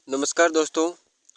नमस्कार दोस्तों,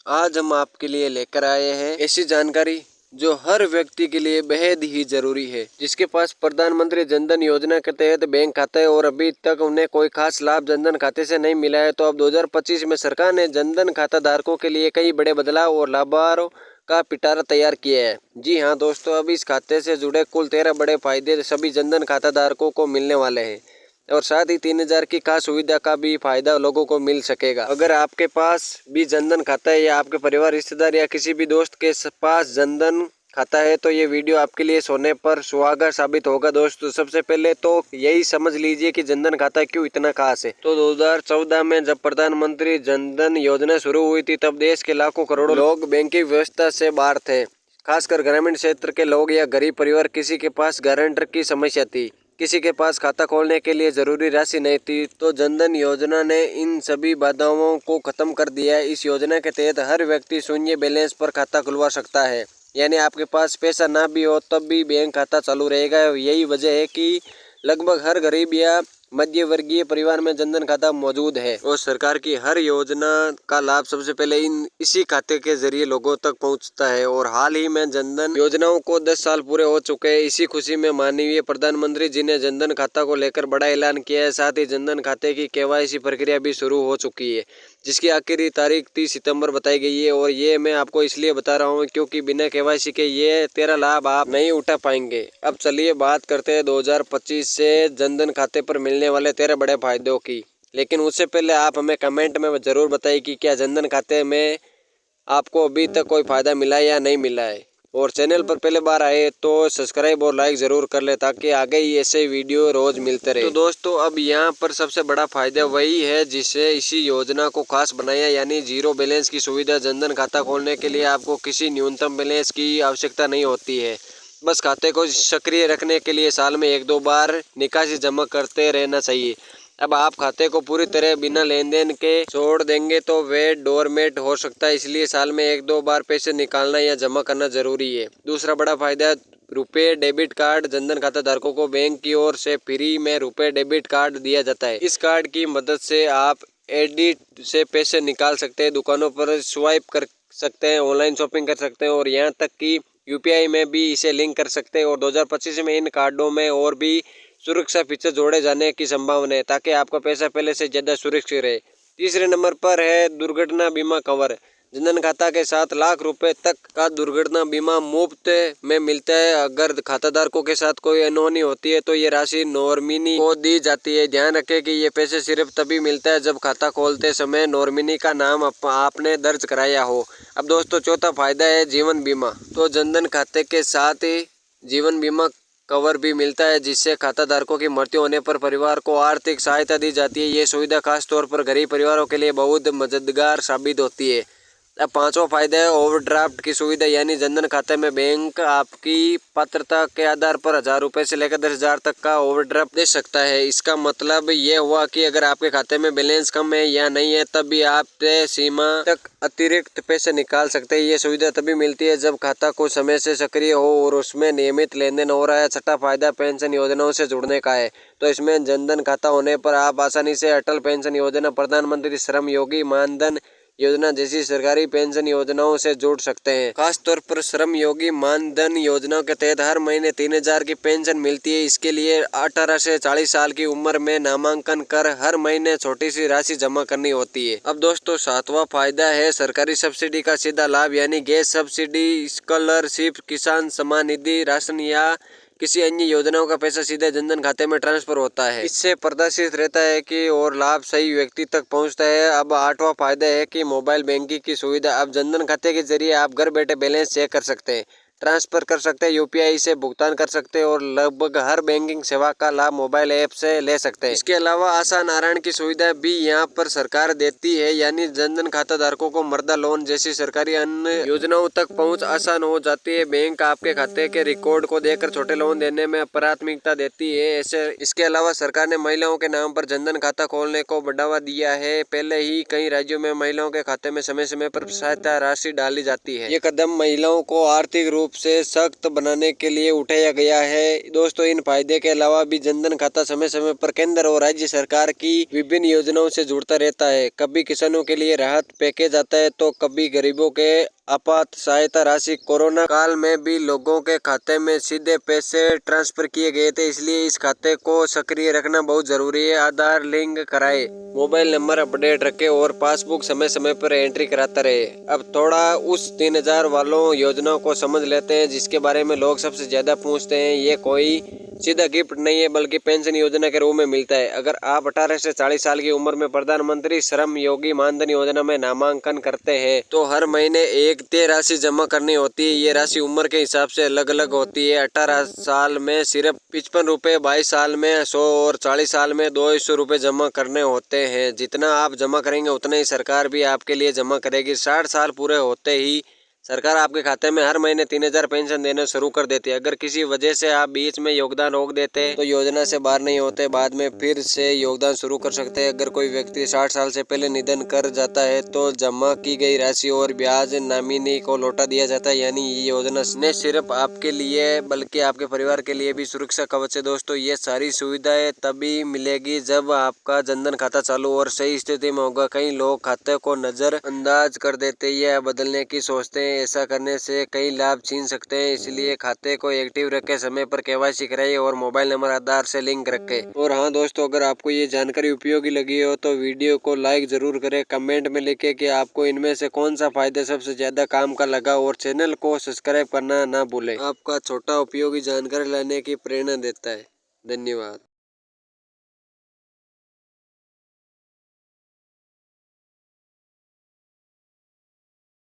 आज हम आपके लिए लेकर आए हैं ऐसी जानकारी जो हर व्यक्ति के लिए बेहद ही जरूरी है। जिसके पास प्रधानमंत्री जनधन योजना के तहत बैंक खाता है और अभी तक उन्हें कोई खास लाभ जनधन खाते से नहीं मिला है, तो अब 2025 में सरकार ने जनधन खाता धारकों के लिए कई बड़े बदलाव और लाभारों का पिटारा तैयार किया है। जी हाँ दोस्तों, अब इस खाते से जुड़े कुल 13 बड़े फायदे सभी जनधन खाता धारकों को मिलने वाले हैं और साथ ही 3000 की खास सुविधा का भी फायदा लोगों को मिल सकेगा। अगर आपके पास भी जनधन खाता है या आपके परिवार, रिश्तेदार या किसी भी दोस्त के पास जनधन खाता है तो ये वीडियो आपके लिए सोने पर सुहागा साबित होगा। दोस्तों, सबसे पहले तो यही समझ लीजिए कि जनधन खाता क्यों इतना खास है। तो 2014 में जब प्रधानमंत्री जनधन योजना शुरू हुई थी, तब देश के लाखों करोड़ों लोग बैंकिंग व्यवस्था से बाहर थे। खासकर ग्रामीण क्षेत्र के लोग या गरीब परिवार, किसी के पास गारंटर की समस्या थी, किसी के पास खाता खोलने के लिए जरूरी राशि नहीं थी। तो जनधन योजना ने इन सभी बाधाओं को खत्म कर दिया है। इस योजना के तहत हर व्यक्ति शून्य बैलेंस पर खाता खुलवा सकता है, यानी आपके पास पैसा ना भी हो तब भी बैंक खाता चालू रहेगा। यही वजह है कि लगभग हर गरीब या मध्य वर्गीय परिवार में जनधन खाता मौजूद है और सरकार की हर योजना का लाभ सबसे पहले इसी खाते के जरिए लोगों तक पहुंचता है। और हाल ही में जनधन योजनाओं को 10 साल पूरे हो चुके हैं। इसी खुशी में माननीय प्रधानमंत्री जी ने जनधन खाता को लेकर बड़ा ऐलान किया है। साथ ही जनधन खाते की KYC प्रक्रिया भी शुरू हो चुकी है, जिसकी आखिरी तारीख 30 सितंबर बताई गई है। और ये मैं आपको इसलिए बता रहा हूँ क्योंकि बिना KYC के ये 13 लाभ आप नहीं उठा पाएंगे। अब चलिए बात करते हैं 2025 से जनधन खाते पर मिलने वाले 13 बड़े फायदों की। लेकिन उससे पहले आप हमें कमेंट में जरूर बताइए कि क्या जनधन खाते में आपको अभी तक कोई फायदा मिला है या नहीं मिला है। और चैनल पर पहले बार आए तो सब्सक्राइब और लाइक जरूर कर ले ताकि आगे ही ऐसे वीडियो रोज मिलते रहे। तो दोस्तों, अब यहाँ पर सबसे बड़ा फायदा वही है जिससे इसी योजना को खास बनाया, यानी जीरो बैलेंस की सुविधा। जनधन खाता खोलने के लिए आपको किसी न्यूनतम बैलेंस की आवश्यकता नहीं होती है। बस खाते को सक्रिय रखने के लिए साल में 1-2 बार निकासी जमा करते रहना चाहिए। अब आप खाते को पूरी तरह बिना लेन देन के छोड़ देंगे तो वे डोरमेट हो सकता है, इसलिए साल में 1-2 बार पैसे निकालना या जमा करना जरूरी है। दूसरा बड़ा फायदा रुपए डेबिट कार्ड। जनधन खाता धारकों को बैंक की ओर से फ्री में रुपए डेबिट कार्ड दिया जाता है। इस कार्ड की मदद से आप एडिट से पैसे निकाल सकते हैं, दुकानों पर स्वाइप कर सकते हैं, ऑनलाइन शॉपिंग कर सकते हैं और यहाँ तक कि UPI में भी इसे लिंक कर सकते हैं। और 2025 में इन कार्डों में और भी सुरक्षा फीचर जोड़े जाने की संभावना है ताकि आपका पैसा पहले से ज़्यादा सुरक्षित रहे। तीसरे नंबर पर है दुर्घटना बीमा कवर। जनधन खाता के 7 लाख रुपए तक का दुर्घटना बीमा मुफ्त में मिलता है। अगर खाताधारकों के साथ कोई अनहोनी होती है तो ये राशि नॉमिनी को दी जाती है। ध्यान रखें कि ये पैसे सिर्फ तभी मिलता है जब खाता खोलते समय नॉमिनी का नाम आपने दर्ज कराया हो। अब दोस्तों, चौथा फायदा है जीवन बीमा। तो जनधन खाते के साथ ही जीवन बीमा कवर भी मिलता है, जिससे खाताधारकों की मृत्यु होने पर परिवार को आर्थिक सहायता दी जाती है। ये सुविधा खास तौर पर गरीब परिवारों के लिए बहुत मददगार साबित होती है। अब पांचवा फायदा है ओवरड्राफ्ट की सुविधा, यानी जनधन खाते में बैंक आपकी पात्रता के आधार पर 1000 रुपये से लेकर 10,000 तक का ओवरड्राफ्ट दे सकता है। इसका मतलब ये हुआ कि अगर आपके खाते में बैलेंस कम है या नहीं है तब भी आप तय सीमा तक अतिरिक्त पैसे निकाल सकते हैं। ये सुविधा तभी मिलती है जब खाता कुछ समय से सक्रिय हो और उसमें नियमित लेन देन हो रहा है। छठा फायदा पेंशन योजनाओं से जुड़ने का है। तो इसमें जनधन खाता होने पर आप आसानी से अटल पेंशन योजना, प्रधानमंत्री श्रम योगी मानधन योजना जैसी सरकारी पेंशन योजनाओं से जुड़ सकते हैं। खास तौर पर श्रम योगी मानधन योजना के तहत हर महीने 3000 की पेंशन मिलती है। इसके लिए 18 से 40 साल की उम्र में नामांकन कर हर महीने छोटी सी राशि जमा करनी होती है। अब दोस्तों, सातवां फायदा है सरकारी सब्सिडी का सीधा लाभ, यानी गैस सब्सिडी, स्कॉलरशिप, किसान सम्मान निधि, राशन या किसी अन्य योजनाओं का पैसा सीधे जनधन खाते में ट्रांसफर होता है। इससे प्रदर्शित रहता है कि और लाभ सही व्यक्ति तक पहुंचता है। अब आठवां फायदा है कि मोबाइल बैंकिंग की सुविधा। अब जनधन खाते के जरिए आप घर बैठे बैलेंस चेक कर सकते हैं, ट्रांसफर कर सकते हैं, UPI से भुगतान कर सकते हैं और लगभग हर बैंकिंग सेवा का लाभ मोबाइल ऐप से ले सकते हैं। इसके अलावा आसान नारायण की सुविधा भी यहाँ पर सरकार देती है, यानी जनधन खाता धारकों को मृदा लोन जैसी सरकारी अन्य योजनाओं तक पहुँच आसान हो जाती है। बैंक आपके खाते के रिकॉर्ड को देखकर छोटे लोन देने में प्राथमिकता देती है। ऐसे इसके अलावा सरकार ने महिलाओं के नाम पर जनधन खाता खोलने को बढ़ावा दिया है। पहले ही कई राज्यों में महिलाओं के खाते में समय समय पर सहायता राशि डाली जाती है। ये कदम महिलाओं को आर्थिक रूप रूप से सख्त बनाने के लिए उठाया गया है। दोस्तों, इन फायदे के अलावा भी जनधन खाता समय समय पर केंद्र और राज्य सरकार की विभिन्न योजनाओं से जुड़ता रहता है। कभी किसानों के लिए राहत पैकेज आता है तो कभी गरीबों के आपात सहायता राशि। कोरोना काल में भी लोगों के खाते में सीधे पैसे ट्रांसफर किए गए थे, इसलिए इस खाते को सक्रिय रखना बहुत जरूरी है। आधार लिंक कराए, मोबाइल नंबर अपडेट रखे और पासबुक समय समय पर एंट्री कराता रहे। अब थोड़ा उस 3000 वालों योजनाओं को समझ लेते हैं जिसके बारे में लोग सबसे ज्यादा पूछते हैं। ये कोई सीधा गिफ्ट नहीं है बल्कि पेंशन योजना के रूप में मिलता है। अगर आप 18 से 40 साल की उम्र में प्रधानमंत्री श्रम योगी मानधन योजना में नामांकन करते हैं तो हर महीने एक तय राशि जमा करनी होती है। ये राशि उम्र के हिसाब से अलग अलग होती है। 18 साल में सिर्फ 55 रुपये, 22 साल में 100 और 40 साल में 200 रुपये जमा करने होते हैं। जितना आप जमा करेंगे उतना ही सरकार भी आपके लिए जमा करेगी। 60 साल पूरे होते ही सरकार आपके खाते में हर महीने 3000 पेंशन देना शुरू कर देती है। अगर किसी वजह से आप बीच में योगदान रोक देते हैं तो योजना से बाहर नहीं होते, बाद में फिर से योगदान शुरू कर सकते हैं। अगर कोई व्यक्ति 60 साल से पहले निधन कर जाता है तो जमा की गई राशि और ब्याज नॉमिनी को लौटा दिया जाता है। यानी ये योजना न सिर्फ आपके लिए बल्कि आपके परिवार के लिए भी सुरक्षा कवच है। दोस्तों, ये सारी सुविधाएं तभी मिलेगी जब आपका जनधन खाता चालू और सही स्थिति में होगा। कई लोग खाते को नजरअंदाज कर देते हैं या बदलने की सोचते हैं। ऐसा करने से कई लाभ छीन सकते हैं, इसलिए खाते को एक्टिव रखें, समय पर KYC कराइए और मोबाइल नंबर आधार से लिंक रखें। और हाँ दोस्तों, अगर आपको ये जानकारी उपयोगी लगी हो तो वीडियो को लाइक जरूर करें। कमेंट में लिखें कि आपको इनमें से कौन सा फायदा सबसे ज्यादा काम का लगा और चैनल को सब्सक्राइब करना ना भूलें। आपका छोटा उपयोगी जानकारी लाने की प्रेरणा देता है। धन्यवाद।